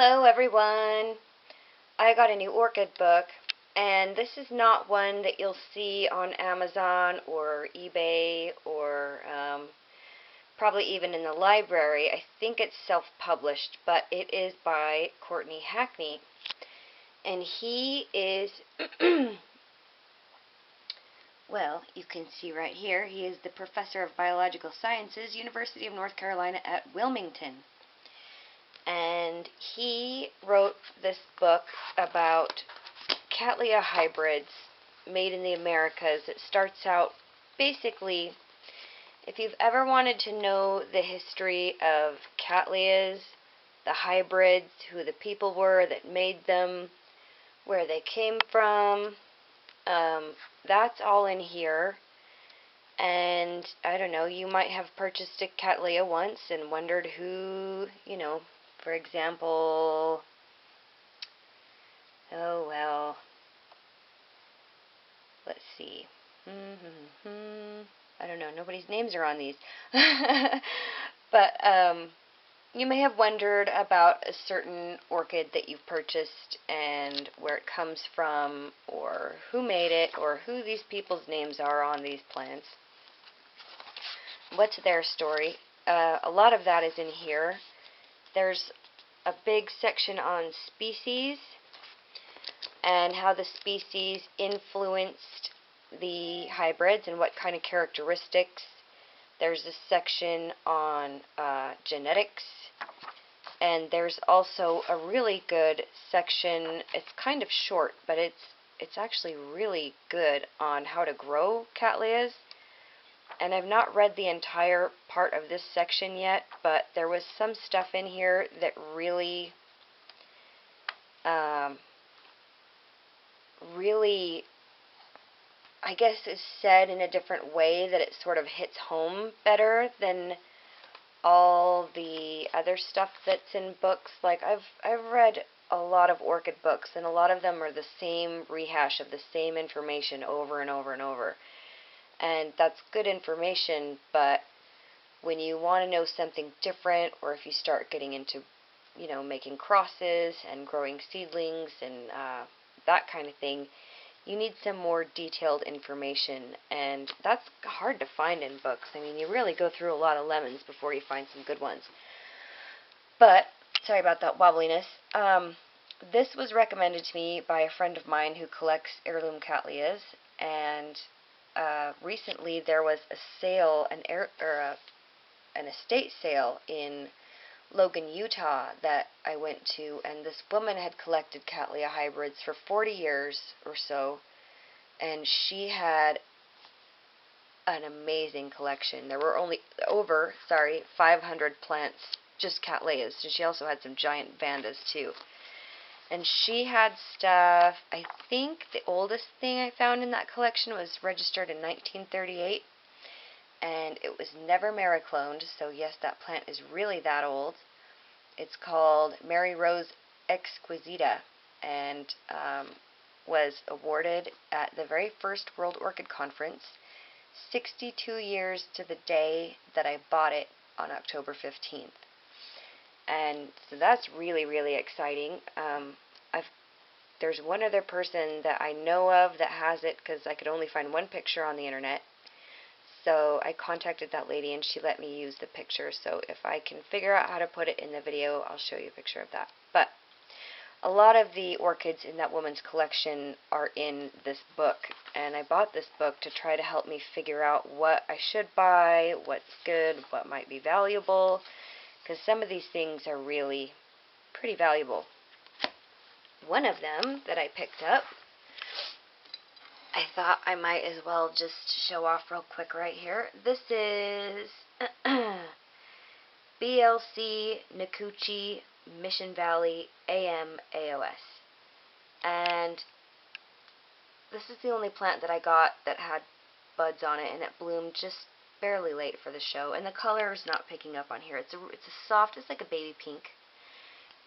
Hello everyone! I got a new orchid book, and this is not one that you'll see on Amazon or eBay or probably even in the library. I think it's self-published, but it is by Courtney Hackney. And he is, well, you can see right here, he is the Professor of Biological Sciences, University of North Carolina at Wilmington. And he wrote this book about Cattleya hybrids made in the Americas. It starts out basically, if you've ever wanted to know the history of Cattleyas, the hybrids, who the people were that made them, where they came from, that's all in here. And I don't know, you might have purchased a Cattleya once and wondered who, for example, let's see. I don't know, nobody's names are on these. But you may have wondered about a certain orchid that you've purchased and where it comes from, or who made it, or who these people's names are on these plants. What's their story? A lot of that is in here. There's a big section on species and how the species influenced the hybrids and what kind of characteristics. There's a section on genetics, and there's also a really good section. It's kind of short, but it's actually really good on how to grow Cattleyas. And I've not read the entire part of this section yet, but there was some stuff in here that really, I guess, is said in a different way that it sort of hits home better than all the other stuff that's in books. Like, I've read a lot of orchid books, and a lot of them are the same rehash of the same information over and over and over. And that's good information, but when you want to know something different, or if you start getting into, making crosses and growing seedlings and that kind of thing, you need some more detailed information, and that's hard to find in books. I mean, you really go through a lot of lemons before you find some good ones. But, sorry about that wobbliness. This was recommended to me by a friend of mine who collects heirloom Cattleyas, and recently there was a sale, an estate sale in Logan, Utah that I went to, and this woman had collected Cattleya hybrids for 40 years or so, and she had an amazing collection. There were only 500 plants, just Cattleyas, and she also had some giant Vandas too. And she had stuff, I think the oldest thing I found in that collection was registered in 1938, and it was never Maricloned, so yes, that plant is really that old. It's called Mary Rose Exquisita, and was awarded at the very first World Orchid Conference, 62 years to the day that I bought it on October 15th. And so that's really, really exciting. There's one other person that I know of that has it, because I could only find one picture on the internet. So I contacted that lady, and she let me use the picture. So if I can figure out how to put it in the video, I'll show you a picture of that. But a lot of the orchids in that woman's collection are in this book. And I bought this book to try to help me figure out what I should buy, what's good, what might be valuable, because some of these things are really pretty valuable. One of them that I picked up, I thought I might as well just show off real quick right here. This is BLC Nikuchi Mission Valley AM AOS. And this is the only plant that I got that had buds on it, and it bloomed just barely late for the show. And the color is not picking up on here. It's a soft, it's like a baby pink.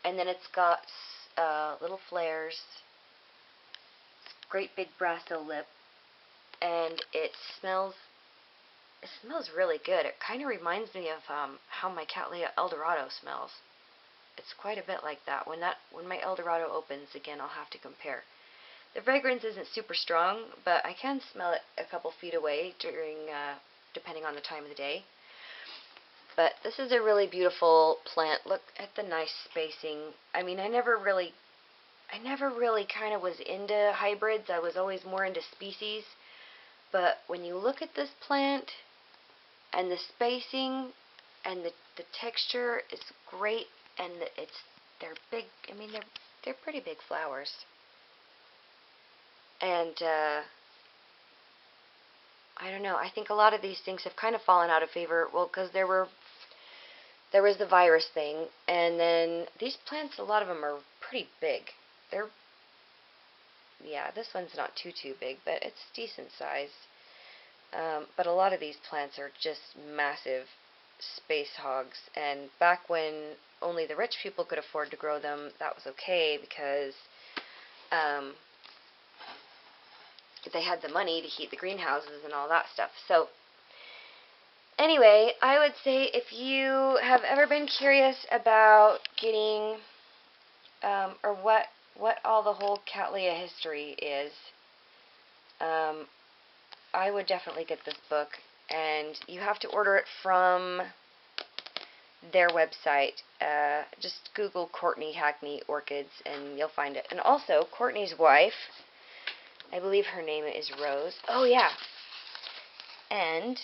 And then it's got little flares, great big brasso lip, and it smells really good. It kind of reminds me of how my Cattleya Eldorado smells. it's quite a bit like that. When my Eldorado opens again, I'll have to compare. The fragrance isn't super strong, but I can smell it a couple feet away depending on the time of the day. But this is a really beautiful plant. Look at the nice spacing. I mean, I never really kind of was into hybrids. I was always more into species. But when you look at this plant and the spacing and the texture is great, and they're big. I mean, they're pretty big flowers. And I don't know. I think a lot of these things have kind of fallen out of favor. Well, because there was the virus thing, and then these plants, a lot of them are pretty big. Yeah, this one's not too big, but it's decent size. But a lot of these plants are just massive space hogs, and back when only the rich people could afford to grow them, that was okay, because they had the money to heat the greenhouses and all that stuff. So anyway, I would say if you have ever been curious about getting or what all the whole Cattleya history is, I would definitely get this book, and you have to order it from their website. Just Google Courtney Hackney Orchids and you'll find it. And also, Courtney's wife, I believe her name is Rose. Oh yeah. And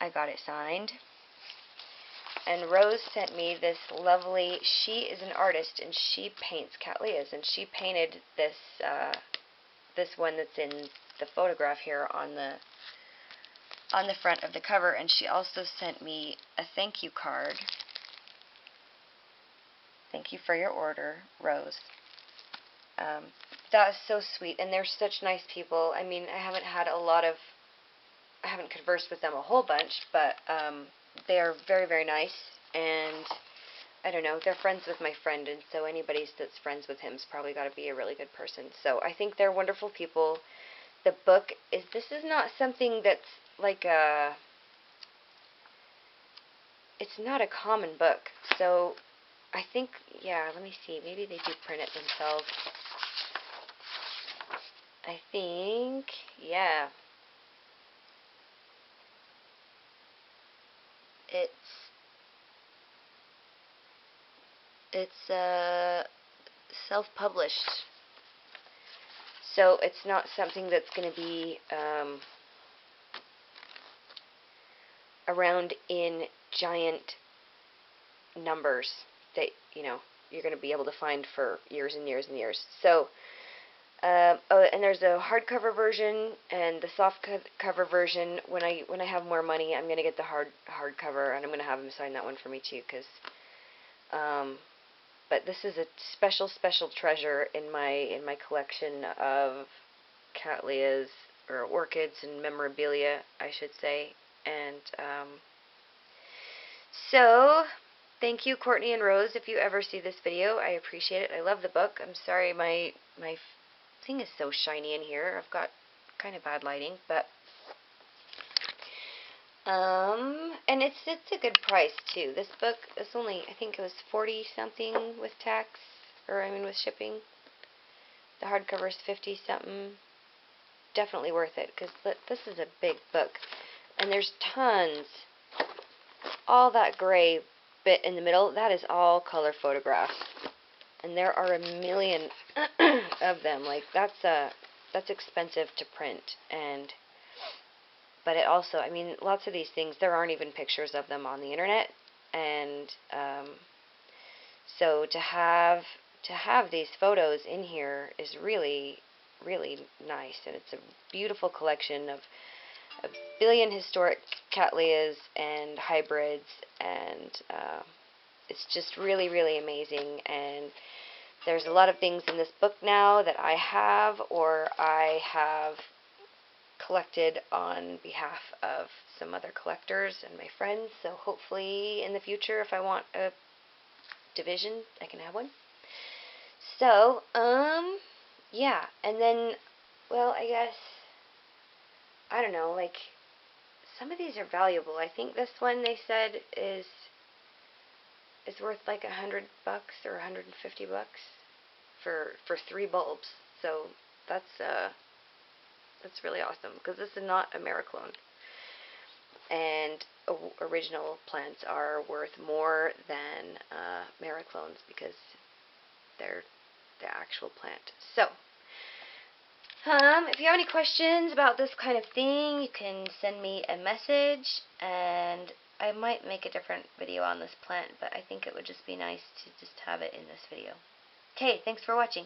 I got it signed. And Rose sent me this lovely, she is an artist and she paints Cattleyas, and she painted this this one that's in the photograph here on the front of the cover, and she also sent me a thank you card. Thank you for your order, Rose. That was so sweet, and they're such nice people. I mean, I haven't conversed with them a whole bunch, but they are very, very nice, and I don't know, they're friends with my friend, and so anybody that's friends with him's probably got to be a really good person. So I think they're wonderful people. The book this is not something that's like it's not a common book. So I think, yeah, let me see, maybe they do print it themselves. I think, yeah. It's self-published. So it's not something that's going to be around in giant numbers that, you're going to be able to find for years and years and years. So, oh, and there's a hardcover version and the soft cover version. When I have more money, I'm going to get the hardcover, and I'm going to have them sign that one for me too, because but this is a special treasure in my collection of Cattleyas, or orchids and memorabilia, I should say. And so thank you, Courtney and Rose, if you ever see this video. I appreciate it. I love the book. I'm sorry my thing is so shiny in here. I've got kind of bad lighting, but and it's a good price too. This book is only, I think it was 40 something with tax, or I mean with shipping. The hardcover is 50 something. Definitely worth it, because this is a big book, and there's tons. All that gray bit in the middle, that is all color photographs, and there are a million of them. Like that's expensive to print, but it also, I mean, lots of these things, there aren't even pictures of them on the internet, and so to have these photos in here is really, really nice, and it's a beautiful collection of a billion historic Cattleyas and hybrids, and it's just really, really amazing. And there's a lot of things in this book now that I have, or I have collected on behalf of some other collectors and my friends, so hopefully in the future, if I want a division, I can have one. So, yeah, and then, well, I guess, I don't know, like, some of these are valuable. I think this one, they said, is is worth like $100 or $150 for 3 bulbs. So that's really awesome, because this is not a Miraclone. And original plants are worth more than Miraclones because they're the actual plant. So, if you have any questions about this kind of thing, you can send me a message, and I might make a different video on this plant, but I think it would just be nice to just have it in this video. Okay, thanks for watching.